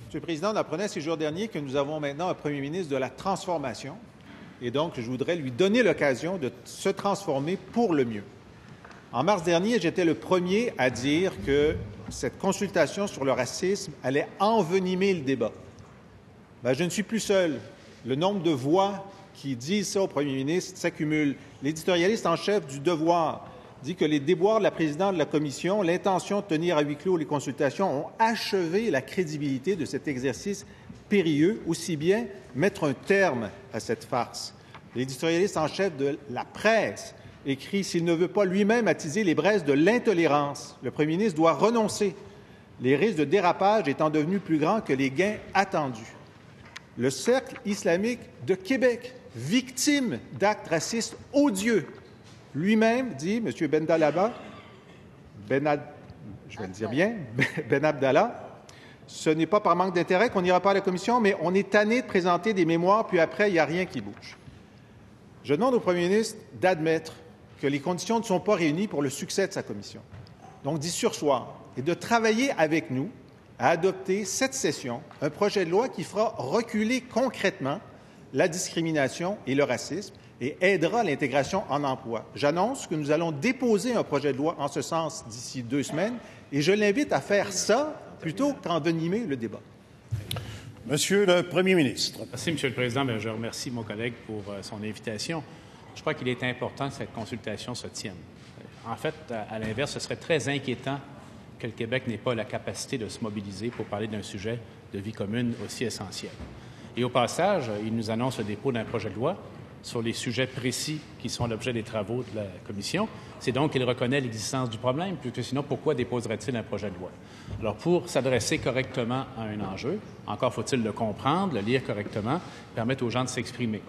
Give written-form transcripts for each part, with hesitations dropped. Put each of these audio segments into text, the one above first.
Monsieur le Président, on apprenait ces jours derniers que nous avons maintenant un premier ministre de la transformation. Et donc, je voudrais lui donner l'occasion de se transformer pour le mieux. En mars dernier, j'étais le premier à dire que cette consultation sur le racisme allait envenimer le débat. Je ne suis plus seul. Le nombre de voix qui disent ça au premier ministre s'accumule. L'éditorialiste en chef du Devoir dit que les déboires de la présidente de la Commission, l'intention de tenir à huis clos les consultations, ont achevé la crédibilité de cet exercice périlleux, aussi bien mettre un terme à cette farce. L'éditorialiste en chef de la presse écrit « S'il ne veut pas lui-même attiser les braises de l'intolérance, le premier ministre doit renoncer, les risques de dérapage étant devenus plus grands que les gains attendus. » Le Cercle islamique de Québec, victime d'actes racistes odieux, lui-même dit, M. Ben Abdallah, ce n'est pas par manque d'intérêt qu'on n'ira pas à la commission, mais on est tanné de présenter des mémoires, puis après, il n'y a rien qui bouge. Je demande au premier ministre d'admettre que les conditions ne sont pas réunies pour le succès de sa commission. Donc, d'y surseoir et de travailler avec nous à adopter cette session un projet de loi qui fera reculer concrètement la discrimination et le racisme et aidera l'intégration en emploi. J'annonce que nous allons déposer un projet de loi en ce sens d'ici 2 semaines et je l'invite à faire ça plutôt qu'envenimer le débat. Monsieur le Premier ministre. Merci, Monsieur le Président. Je remercie mon collègue pour son invitation. Je crois qu'il est important que cette consultation se tienne. En fait, à l'inverse, ce serait très inquiétant que le Québec n'ait pas la capacité de se mobiliser pour parler d'un sujet de vie commune aussi essentiel. Et au passage, il nous annonce le dépôt d'un projet de loi sur les sujets précis qui sont l'objet des travaux de la Commission. C'est donc qu'il reconnaît l'existence du problème, puisque sinon, pourquoi déposerait-il un projet de loi? Alors, pour s'adresser correctement à un enjeu, encore faut-il le comprendre, le lire correctement, permettre aux gens de s'exprimer.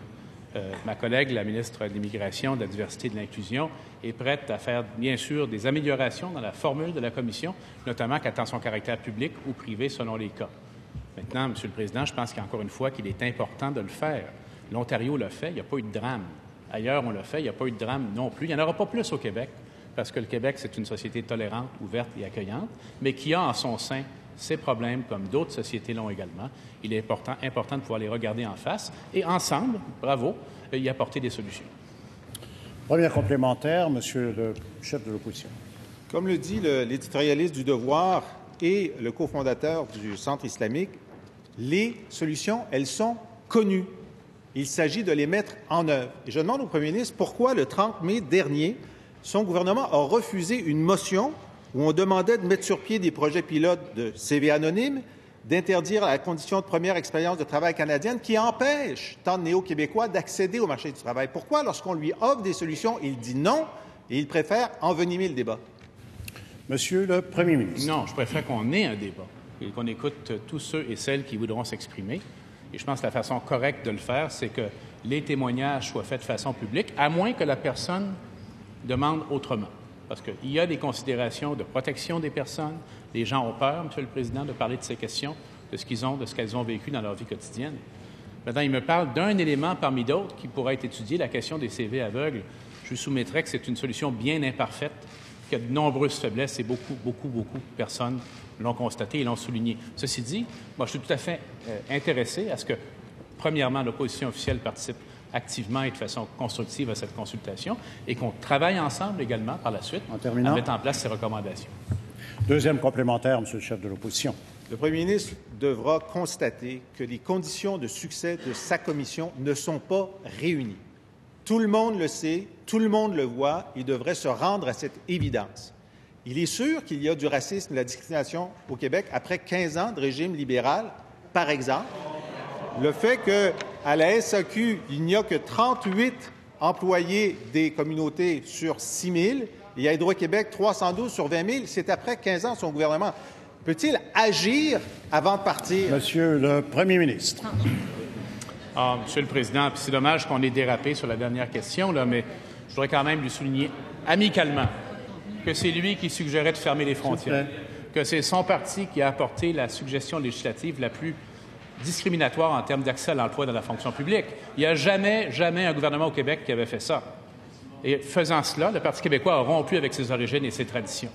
Ma collègue, la ministre de l'Immigration, de la Diversité et de l'Inclusion, est prête à faire, bien sûr, des améliorations dans la formule de la Commission, notamment quant à son caractère public ou privé selon les cas. Maintenant, Monsieur le Président, je pense qu'encore une fois, qu'il est important de le faire. L'Ontario l'a fait, il n'y a pas eu de drame. Ailleurs, on l'a fait, il n'y a pas eu de drame non plus. Il n'y en aura pas plus au Québec, parce que le Québec, c'est une société tolérante, ouverte et accueillante, mais qui a en son sein ces problèmes, comme d'autres sociétés l'ont également. Il est important de pouvoir les regarder en face et ensemble, bravo, y apporter des solutions. Première complémentaire, Monsieur le chef de l'opposition. Comme le dit l'éditorialiste du Devoir et le cofondateur du Centre islamique, les solutions, elles sont connues. Il s'agit de les mettre en œuvre. Et je demande au premier ministre pourquoi, le 30 mai dernier, son gouvernement a refusé une motion où on demandait de mettre sur pied des projets pilotes de CV anonyme, d'interdire la condition de première expérience de travail canadienne qui empêche tant de néo-québécois d'accéder au marché du travail. Pourquoi, lorsqu'on lui offre des solutions, il dit non et il préfère envenimer le débat? Monsieur le Premier ministre. Non, je préfère qu'on ait un débat et qu'on écoute tous ceux et celles qui voudront s'exprimer. Et je pense que la façon correcte de le faire, c'est que les témoignages soient faits de façon publique, à moins que la personne demande autrement. Parce qu'il y a des considérations de protection des personnes. Les gens ont peur, Monsieur le Président, de parler de ces questions, de ce qu'ils ont, de ce qu'elles ont vécu dans leur vie quotidienne. Maintenant, il me parle d'un élément parmi d'autres qui pourrait être étudié, la question des CV aveugles. Je lui soumettrai que c'est une solution bien imparfaite, qu'il y a de nombreuses faiblesses et beaucoup de personnes l'ont constaté et l'ont souligné. Ceci dit, moi, je suis tout à fait intéressé à ce que, premièrement, l'opposition officielle participe activement et de façon constructive à cette consultation et qu'on travaille ensemble également par la suite à mettre en place ces recommandations. Deuxième complémentaire, Monsieur le chef de l'opposition. Le premier ministre devra constater que les conditions de succès de sa commission ne sont pas réunies. Tout le monde le sait, tout le monde le voit, il devrait se rendre à cette évidence. Il est sûr qu'il y a du racisme et de la discrimination au Québec après 15 ans de régime libéral, par exemple. Le fait qu'à la SAQ, il n'y a que 38 employés des communautés sur 6 000, et à Hydro-Québec, 312 sur 20 000, c'est après 15 ans son gouvernement. Peut-il agir avant de partir? Monsieur le Premier ministre. Monsieur le Président, c'est dommage qu'on ait dérapé sur la dernière question, là, mais je voudrais quand même lui souligner amicalement que c'est lui qui suggérait de fermer les frontières, que c'est son parti qui a apporté la suggestion législative la plus discriminatoire en termes d'accès à l'emploi dans la fonction publique. Il n'y a jamais un gouvernement au Québec qui avait fait ça. Et faisant cela, le Parti québécois a rompu avec ses origines et ses traditions.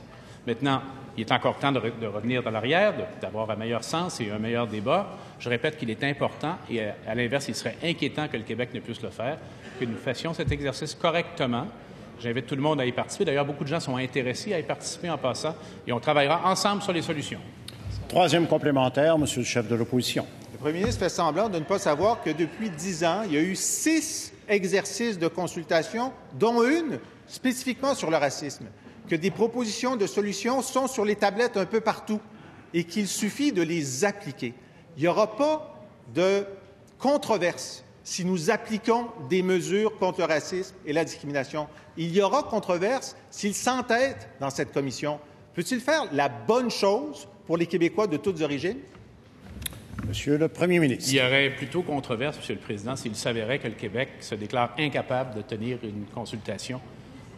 Maintenant, Il est encore temps de revenir dans l'arrière, d'avoir un meilleur sens et un meilleur débat. Je répète qu'il est important et, à l'inverse, il serait inquiétant que le Québec ne puisse le faire, que nous fassions cet exercice correctement. J'invite tout le monde à y participer. D'ailleurs, beaucoup de gens sont intéressés à y participer en passant et on travaillera ensemble sur les solutions. Troisième complémentaire, Monsieur le chef de l'opposition. Le premier ministre fait semblant de ne pas savoir que depuis 10 ans, il y a eu 6 exercices de consultation, dont une spécifiquement sur le racisme, que des propositions de solutions sont sur les tablettes un peu partout et qu'il suffit de les appliquer. Il n'y aura pas de controverse si nous appliquons des mesures contre le racisme et la discrimination. Il y aura controverse s'il s'entête dans cette commission. Peut-il faire la bonne chose pour les Québécois de toutes origines? Monsieur le Premier ministre. Il y aurait plutôt controverse, Monsieur le Président, s'il s'avérait que le Québec se déclare incapable de tenir une consultation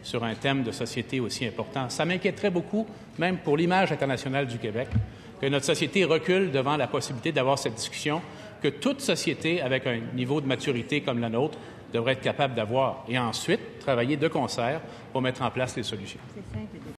sur un thème de société aussi important. Ça m'inquiéterait beaucoup, même pour l'image internationale du Québec, que notre société recule devant la possibilité d'avoir cette discussion que toute société avec un niveau de maturité comme la nôtre devrait être capable d'avoir et ensuite travailler de concert pour mettre en place les solutions.